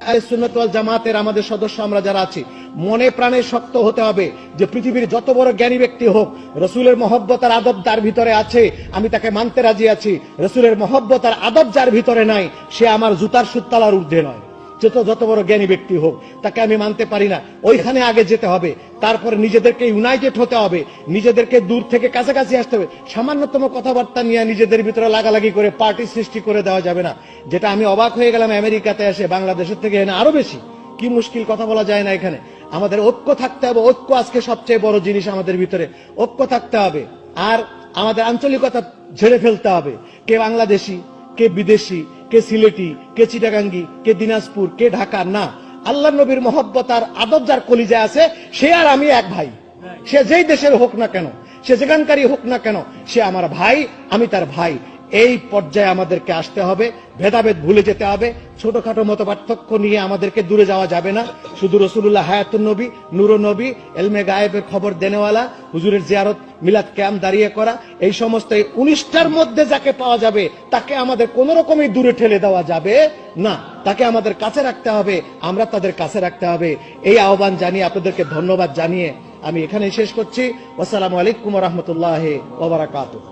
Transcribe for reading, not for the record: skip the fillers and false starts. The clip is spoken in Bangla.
আহলে সুন্নাত ওয়াল জামাতের আমাদের সদস্য আমরা যারা আছি, মনে প্রাণে শক্ত হতে হবে যে পৃথিবীর যত বড় জ্ঞানী ব্যক্তি হোক, রসুলের মহব্বত আর আদব যার ভিতরে আছে আমি তাকে মানতে রাজি আছি। রসুলের মহব্বত আর আদব যার ভিতরে নাই সে আমার জুতার সুতলার ঊর্ধ্বে নয়। যত বড় জ্ঞানী ব্যক্তি হোক তাকে আমি মানতে পারি না। ওইখানে আগে যেতে হবে, তারপরে নিজেদেরকে ইউনাইটেড হতে হবে, নিজেদেরকে দূর থেকে কাছাকাছি আসতে হবে। সামান্যতম কথাবার্তা নিয়ে নিজেদের ভিতরে লাগালাগি করে পার্টি সৃষ্টি করে দেওয়া যাবে না। যেটা আমি অবাক হয়ে গেলাম আমেরিকাতে এসে, বাংলাদেশের থেকে এখানে আরো বেশি কি মুশকিল, কথা বলা যায় না এখানে। আমাদের ঐক্য থাকতে হবে, ঐক্য আজকে সবচেয়ে বড় জিনিস আমাদের ভিতরে, ঐক্য থাকতে হবে। আর আমাদের আঞ্চলিকতা ঝেড়ে ফেলতে হবে। কে বাংলাদেশি, কে বিদেশি, কে সিলেটি, কে চিটাগাঙ্গি, কে দিনাজপুর, কে ঢাকা, না। আল্লাহ নবীর মহব্বত আর আদব যার কলিজায় আছে সে আর আমি এক ভাই। সে যেই দেশের হোক না কেন, সে যেখানকারই হোক না কেন, সে আমার ভাই, আমি তার ভাই। এই পর্যায়ে আমাদেরকে আসতে হবে, ভেদাভেদ ভুলে যেতে হবে। ছোটখাটো মত পার্থক্য নিয়ে আমাদেরকে দূরে যাওয়া যাবে না। শুধু রসুলুল্লাহ হায়াতুন নবী, নূর নবী, এলমে গায়েবের খবর দেনেওয়ালা, হুজুরের জিয়ারত, মিলাদ ক্যাম্প দাঁড়িয়ে করা, এই সমস্ত 19টার মধ্যে যাকে পাওয়া যাবে তাকে আমাদের কোন রকমই দূরে ঠেলে দেওয়া যাবে না। তাকে আমাদের কাছে রাখতে হবে, আমরা তাদের কাছে রাখতে হবে। এই আহ্বান জানিয়ে আপনাদেরকে ধন্যবাদ জানিয়ে আমি এখানে শেষ করছি। আসসালামু আলাইকুম ওয়া রাহমাতুল্লাহি ওয়া বারাকাতুহু।